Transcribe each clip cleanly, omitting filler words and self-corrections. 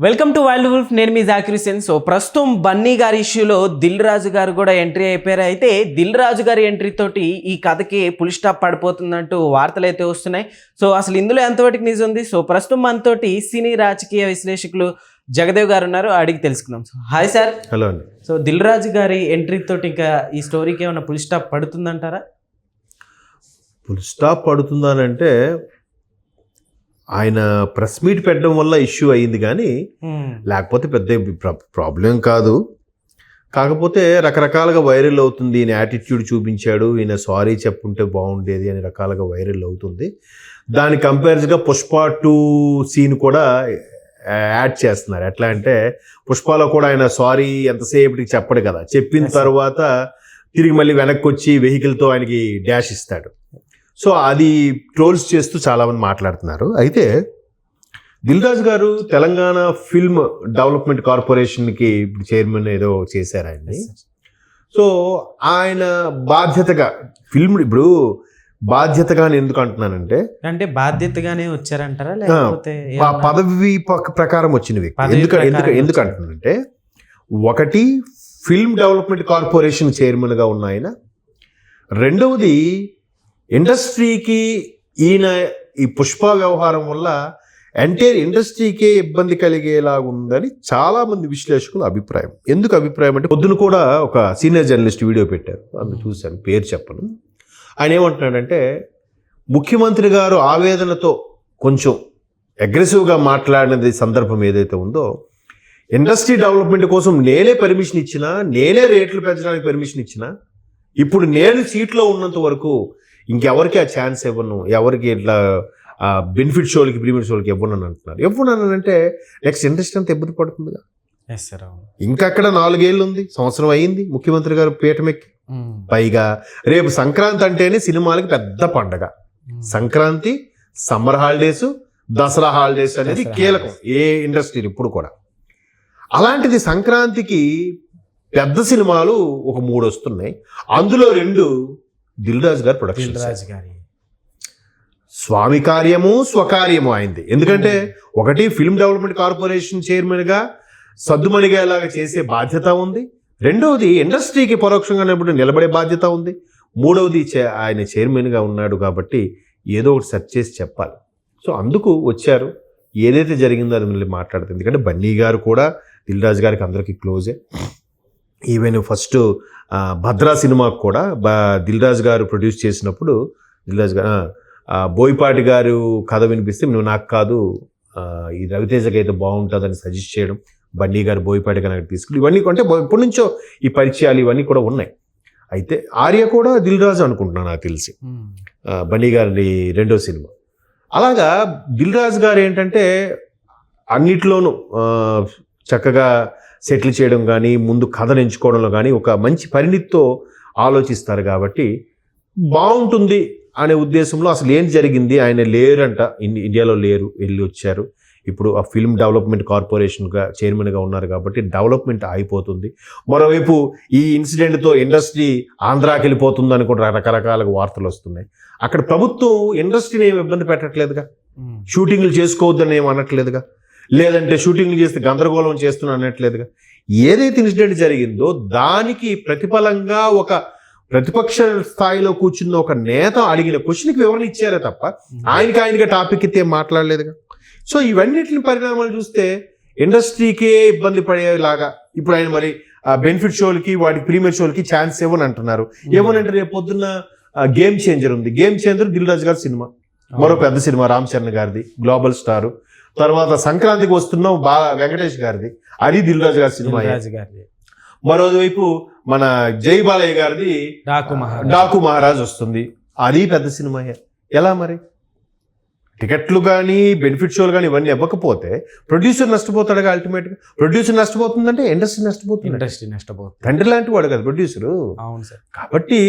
Welcome to wild wolf. నేను మీ Zakir Hussain. So ప్రస్తుతం బన్నీ గారి ఇష్యూలో దిల్ రాజు గారు కూడా ఎంట్రీ అయిపోయారు. అయితే దిల్ రాజు గారి ఎంట్రీ తోటి ఈ కథకి ఫుల్ స్టాప్ పడిపోతుందంటూ వార్తలు అయితే వస్తున్నాయి. సో అసలు ఇందులో ఎంతవరకు నిజం ఉంది? సో ప్రస్తుతం మనతోటి సినీ రాజకీయ విశ్లేషకులు జగదేవ్ గారు ఉన్నారు, అడిగి తెలుసుకుందాం. So hi sir. హలో అండి. సో దిల్ రాజు గారి ఎంట్రీ తోటి ఇంకా ఈ స్టోరీకి ఏమైనా ఫుల్ స్టాప్ పడుతుందంటారా? ఫుల్ స్టాప్ పడుతుందానంటే ఆయన ప్రెస్ మీట్ పెట్టడం వల్ల ఇష్యూ అయ్యింది, కానీ లేకపోతే పెద్ద ప్రాబ్లం కాదు. కాకపోతే రకరకాలుగా వైరల్ అవుతుంది. ఈయన యాటిట్యూడ్ చూపించాడు, ఈయన సారీ చెప్పుంటే బాగుండేది అని రకాలుగా వైరల్ అవుతుంది. దాని కంపేర్స్గా పుష్ప 2 సీన్ కూడా యాడ్ చేస్తున్నారు. ఎట్లా అంటే పుష్పలో కూడా ఆయన సారీ ఎంతసేపటికి చెప్పడు కదా, చెప్పిన తర్వాత తిరిగి మళ్ళీ వెనక్కి వచ్చి వెహికల్తో ఆయనకి డాష్ ఇస్తాడు. సో అది ట్రోల్స్ చేస్తూ చాలామంది మాట్లాడుతున్నారు. అయితే దిల్ రాజు గారు తెలంగాణ ఫిల్మ్ డెవలప్మెంట్ కార్పొరేషన్కి చైర్మన్ ఏదో చేశారు ఆయన్ని. సో ఆయన బాధ్యతగా ఫిల్మ్ ఇప్పుడు బాధ్యతగా ఎందుకు అంటున్నానంటే అంటే బాధ్యతగానే వచ్చారంటారా లేకపోతే పదవి ప్రకారం వచ్చిన వ్యక్తి. ఎందుకు అంటున్నానంటే, ఒకటి ఫిల్మ్ డెవలప్మెంట్ కార్పొరేషన్ చైర్మన్గా ఉన్న ఆయన, రెండవది ఇండస్ట్రీకి ఈయన ఈ పుష్ప వ్యవహారం వల్ల ఎంటైర్ ఇండస్ట్రీకే ఇబ్బంది కలిగేలాగుందని చాలా మంది విశ్లేషకుల అభిప్రాయం. ఎందుకు అభిప్రాయం అంటే, పొద్దున కూడా ఒక సీనియర్ జర్నలిస్ట్ వీడియో పెట్టారు, అందులో చూశాను, పేరు చెప్పను. ఆయన ఏమంటున్నాడంటే, ముఖ్యమంత్రి గారు ఆవేదనతో కొంచెం అగ్రెసివ్గా మాట్లాడినది సందర్భం ఏదైతే ఉందో, ఇండస్ట్రీ డెవలప్మెంట్ కోసం నేనే పర్మిషన్ ఇచ్చినా, నేనే రేట్లు పెంచడానికి పర్మిషన్ ఇచ్చినా, ఇప్పుడు నేను సీట్లో ఉన్నంత వరకు ఇంకెవరికి ఆ ఛాన్స్ ఇవ్వను, ఎవరికి ఇట్లా బెనిఫిట్ షోలకి ప్రీమియర్ షోలకి ఇవ్వనని అంటున్నారు. ఇవ్వనంటే నెక్స్ట్ ఇండస్ట్రీ అంతా ఇబ్బంది పడుతుందిగా. ఇంకక్కడ 4 ఏళ్ళు ఉంది, సంవత్సరం అయ్యింది ముఖ్యమంత్రి గారు పీఠమెక్కి. పైగా రేపు సంక్రాంతి అంటేనే సినిమాలకి పెద్ద పండగ. Sankranti, summer holidays, Dasara holidays అనేది కీలకం ఏ ఇండస్ట్రీ ఇప్పుడు కూడా. అలాంటిది సంక్రాంతికి పెద్ద సినిమాలు ఒక 3 వస్తున్నాయి. అందులో 2 దిల్ రాజు గారి ప్రొడక్షన్. స్వామి కార్యము స్వకార్యము అయింది. ఎందుకంటే ఒకటి ఫిల్మ్ డెవలప్మెంట్ కార్పొరేషన్ చైర్మన్గా సద్దుమణిగేలాగా చేసే బాధ్యత ఉంది, రెండవది ఇండస్ట్రీకి పరోక్షంగా నిలబడే బాధ్యత ఉంది, మూడవది ఆయన చైర్మన్గా ఉన్నాడు కాబట్టి ఏదో ఒకటి సెర్చ్ చేసి చెప్పాలి. సో అందుకు వచ్చారు. ఏదైతే జరిగిందో అది మళ్ళీ మాట్లాడుతుంది. ఎందుకంటే బన్నీ గారు కూడా దిల్ రాజు గారికి అందరికీ క్లోజే. ఈవెన్ ఫస్ట్ భద్రా సినిమాకు కూడా దిల్ రాజు గారు ప్రొడ్యూస్ చేసినప్పుడు దిల్ రాజు గారు బోయపాటి గారు కథ వినిపిస్తే, నువ్వు నాకు కాదు ఈ రవితేజకి అయితే బాగుంటుందని సజెస్ట్ చేయడం, బన్నీ గారు బోయపాటి గారు అక్కడ తీసుకుని, ఇవన్నీ అంటే ఇప్పటి నుంచో ఈ పరిచయాలు ఇవన్నీ కూడా ఉన్నాయి. అయితే ఆర్య కూడా దిల్ రాజు అనుకుంటున్నాను నాకు తెలిసి, బన్నీ గారి 2వ సినిమా. అలాగా దిల్ రాజు గారు ఏంటంటే అన్నిట్లోనూ చక్కగా సెటిల్ చేయడం కానీ, ముందు కథను ఎంచుకోవడంలో కానీ ఒక మంచి పరిణితితో ఆలోచిస్తారు కాబట్టి బాగుంటుంది అనే ఉద్దేశంలో అసలు ఏం జరిగింది, ఆయన లేరంట, ఇండియాలో లేరు, వెళ్ళి వచ్చారు. ఇప్పుడు ఆ ఫిల్మ్ డెవలప్మెంట్ కార్పొరేషన్గా చైర్మన్గా ఉన్నారు కాబట్టి డెవలప్మెంట్ అయిపోతుంది. మరోవైపు ఈ ఇన్సిడెంట్తో ఇండస్ట్రీ ఆంధ్రాకి వెళ్ళిపోతుందని కూడా రకరకాల వార్తలు వస్తున్నాయి. అక్కడ ప్రభుత్వం ఇండస్ట్రీని ఏమి ఇబ్బంది పెట్టట్లేదుగా, షూటింగ్లు చేసుకోవద్దని ఏమి అనట్లేదుగా, లేదంటే షూటింగ్లు చేస్తే గందరగోళం చేస్తున్నా అనట్లేదుగా. ఏదైతే ఇన్సిడెంట్ జరిగిందో దానికి ప్రతిఫలంగా ఒక ప్రతిపక్ష స్థాయిలో కూర్చున్న ఒక నేత అడిగిన క్వశ్చన్కి వివరణ ఇచ్చారే తప్ప ఆయనగా టాపిక్ అయితే మాట్లాడలేదుగా. సో ఇవన్నిటిని పరిణామాలు చూస్తే ఇండస్ట్రీకే ఇబ్బంది పడేలాగా ఇప్పుడు ఆయన మరి బెనిఫిట్ షోలకి వాటి ప్రీమియర్ షోలకి ఛాన్స్ ఇవ్వని అంటున్నారు. ఏమనంటే రేపు పొద్దున్న గేమ్ చేంజర్ ఉంది. గేమ్ చేంజర్ దిల్ రాజు గారి సినిమా, మరో పెద్ద సినిమా రామ్ చరణ్ గారిది, గ్లోబల్ స్టార్. తర్వాత సంక్రాంతికి వస్తున్నాం వెంకటేష్ గారిది, అది దిల్ రాజు గారి సినిమా. మరోవైపు మన జై బాలయ్య గారిది డాకు మహారాజ్ వస్తుంది, అది పెద్ద సినిమా. ఎలా మరి టికెట్లు కానీ బెనిఫిట్ షోలు కానీ ఇవన్నీ ఇవ్వకపోతే ప్రొడ్యూసర్ నష్టపోతాడుగా. అల్టిమేట్గా ప్రొడ్యూసర్ నష్టపోతుందంటే ఇండస్ట్రీ నష్టపోతుంది. తండ్రి లాంటి వాడు కదా ప్రొడ్యూసరు. కాబట్టి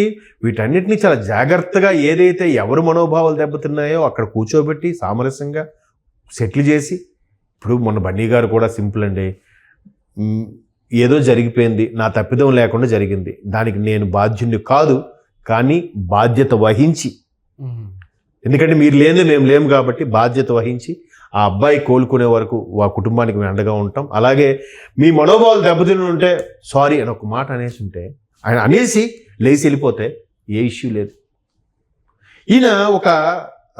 వీటన్నిటినీ చాలా జాగ్రత్తగా, ఏదైతే ఎవరు మనోభావాలు దెబ్బతిన్నాయో అక్కడ కూర్చోబెట్టి సామరస్యంగా సెటిల్ చేసి, ఇప్పుడు మొన్న బన్నీ గారు కూడా సింపుల్ అండి, ఏదో జరిగిపోయింది, నా తప్పిదం లేకుండా జరిగింది, దానికి నేను బాధ్యుని కాదు, కానీ బాధ్యత వహించి, ఎందుకంటే మీరు లేదే మేము లేము కాబట్టి బాధ్యత వహించి ఆ అబ్బాయి కోలుకునే వరకు ఆ కుటుంబానికి మేము అండగా ఉంటాం. అలాగే మీ మనోభావాలు దెబ్బతిని ఉంటే సారీ అని ఒక మాట అనేసి ఉంటే, ఆయన అనేసి లేచి వెళ్ళిపోతే ఏ ఇష్యూ లేదు. ఈయన ఒక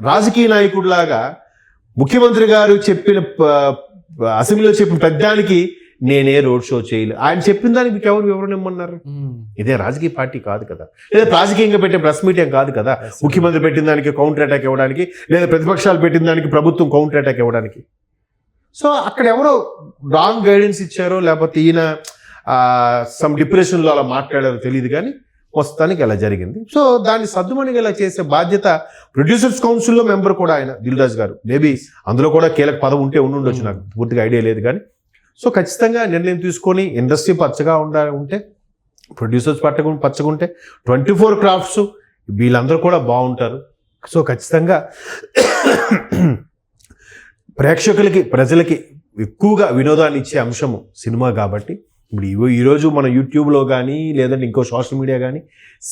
రాజకీయ నాయకుడిలాగా ముఖ్యమంత్రి గారు చెప్పిన అసెంబ్లీలో చెప్పిన పెద్దానికి నేనే రోడ్ షో చేయలేదు, ఆయన చెప్పిన దానికి మీకు ఎవరు వివరణ ఇమ్మన్నారు? ఇదే రాజకీయ పార్టీ కాదు కదా, లేదా రాజకీయంగా పెట్టే ప్రెస్ మీట్ ఏం కాదు కదా. ముఖ్యమంత్రి పెట్టిన దానికి కౌంటర్ అటాక్ ఇవ్వడానికి, లేదా ప్రతిపక్షాలు పెట్టిన దానికి ప్రభుత్వం కౌంటర్ అటాక్ ఇవ్వడానికి. సో అక్కడ ఎవరో రాంగ్ గైడెన్స్ ఇచ్చారో, లేకపోతే ఈయన సమ్ డిప్రెషన్లో అలా మాట్లాడారో తెలియదు, కానీ వస్తానికి అలా జరిగింది. సో దాన్ని సద్దుమణిగేలా చేసే బాధ్యత ప్రొడ్యూసర్స్ కౌన్సిల్లో మెంబర్ కూడా ఆయన దిల్ రాజు గారు. మేబీ అందులో కూడా కీలక పదవి ఉంటే నాకు పూర్తిగా ఐడియా లేదు కానీ. సో ఖచ్చితంగా నిర్ణయం తీసుకొని ఇండస్ట్రీ పచ్చగా ఉంటే, ప్రొడ్యూసర్స్ పచ్చగుంటే 24 క్రాఫ్ట్స్ వీళ్ళందరూ కూడా బాగుంటారు. సో ఖచ్చితంగా ప్రేక్షకులకి, ప్రజలకి ఎక్కువగా వినోదాన్ని ఇచ్చే అంశము సినిమా కాబట్టి, ఇప్పుడు ఈరోజు మన యూట్యూబ్లో కానీ లేదంటే ఇంకో సోషల్ మీడియా కానీ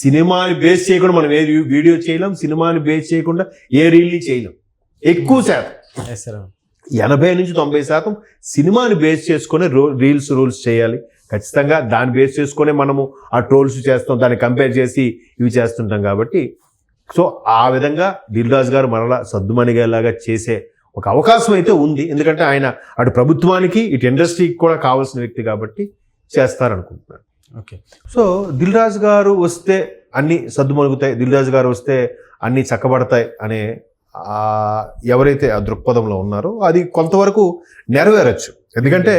సినిమాని బేస్ చేయకుండా మనం ఏ వీడియో చేయలేం, సినిమాని బేస్ చేయకుండా ఏ రీల్ని చేయలేం. ఎక్కువ శాతం 80-90% సినిమాని బేస్ చేసుకుని రూల్స్ చేయాలి. ఖచ్చితంగా దాన్ని బేస్ చేసుకునే మనము ఆ ట్రోల్స్ చేస్తాం, దాన్ని కంపేర్ చేసి ఇవి చేస్తుంటాం కాబట్టి. సో ఆ విధంగా దిల్ రాజు గారు మరలా సద్దుమణిగేలాగా చేసే ఒక అవకాశం అయితే ఉంది. ఎందుకంటే ఆయన అటు ప్రభుత్వానికి ఇటు ఇండస్ట్రీకి కూడా కావాల్సిన వ్యక్తి కాబట్టి చేస్తారనుకుంటున్నాను. ఓకే. సో దిల్ రాజు గారు వస్తే అన్నీ సద్దుమణుగుతాయి, దిల్ రాజు గారు వస్తే అన్నీ చక్కబడతాయి అనే ఎవరైతే ఆ దృక్పథంలో ఉన్నారో అది కొంతవరకు నెరవేరచ్చు. ఎందుకంటే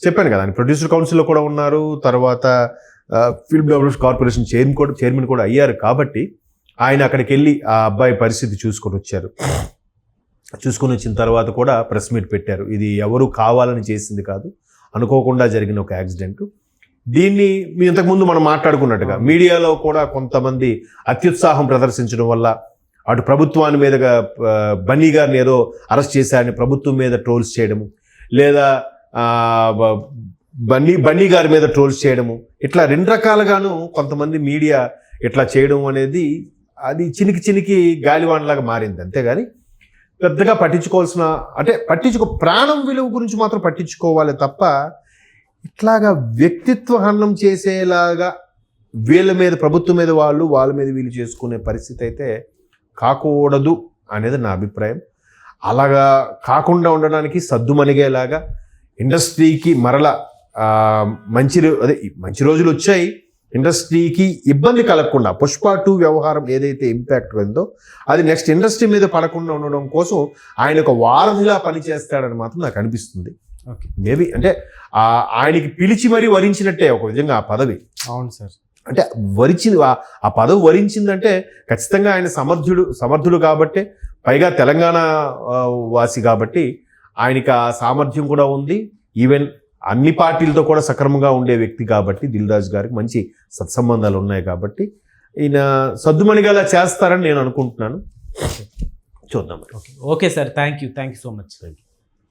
చెప్పాను కదా, ఆయన ప్రొడ్యూసర్ కౌన్సిల్లో కూడా ఉన్నారు, తర్వాత ఫిల్మ్ డెవలప్మెంట్ కార్పొరేషన్ చైర్మన్ కూడా అయ్యారు. కాబట్టి ఆయన అక్కడికి వెళ్ళి ఆ అబ్బాయి పరిస్థితి చూసుకొని వచ్చిన తర్వాత కూడా ప్రెస్ మీట్ పెట్టారు. ఇది ఎవరు కావాలని చేసింది కాదు, అనుకోకుండా జరిగిన ఒక యాక్సిడెంట్. దీన్ని మీ ఇంతకుముందు మనం మాట్లాడుకున్నట్టుగా మీడియాలో కూడా కొంతమంది అత్యుత్సాహం ప్రదర్శించడం వల్ల అటు ప్రభుత్వాన్ని మీదగా బన్నీ గారిని ఏదో అరెస్ట్ చేశారని ప్రభుత్వం మీద ట్రోల్స్ చేయడము, లేదా బన్నీ గారి మీద ట్రోల్స్ చేయడము, ఇట్లా 2 రకాలుగాను కొంతమంది మీడియా ఇట్లా చేయడం అనేది అది చినికి గాలివానలాగా మారింది. అంతేగాని పెద్దగా పట్టించుకోవాల్సిన, అంటే ప్రాణం విలువ గురించి మాత్రం పట్టించుకోవాలి తప్ప ఇట్లాగా వ్యక్తిత్వ హననం చేసేలాగా వీళ్ళ మీద, ప్రభుత్వం మీద వాళ్ళ మీద వీళ్ళు చేసుకునే పరిస్థితి అయితే కాకూడదు అనేది నా అభిప్రాయం. అలాగా కాకుండా ఉండడానికి సద్దుమణిగేలాగా ఇండస్ట్రీకి మరలా మంచి రోజులు వచ్చాయి. ఇండస్ట్రీకి ఇబ్బంది కలగకుండా పుష్ప 2 వ్యవహారం ఏదైతే ఇంపాక్ట్ ఉందో అది నెక్స్ట్ ఇండస్ట్రీ మీద పడకుండా ఉండడం కోసం ఆయన ఒక వారధిలా పనిచేస్తాడని మాత్రం నాకు అనిపిస్తుంది. ఓకే. మేబీ అంటే ఆయనకి పిలిచి మరీ వరించినట్టే ఒక విధంగా ఆ పదవి. అవును సార్. అంటే ఆ పదవి వరించిందంటే ఖచ్చితంగా ఆయన సమర్థుడు కాబట్టి, పైగా తెలంగాణ వాసి కాబట్టి ఆయనకి ఆ సామర్థ్యం కూడా ఉంది. ఈవెన్ అన్ని పార్టీలతో కూడా సక్రమంగా ఉండే వ్యక్తి కాబట్టి దిల్ రాజు గారికి మంచి సత్సంబంధాలు ఉన్నాయి కాబట్టి ఈయన సద్దుమణిగేలా చేస్తారని నేను అనుకుంటున్నాను. చూద్దాం. Okay sir, thank you so much.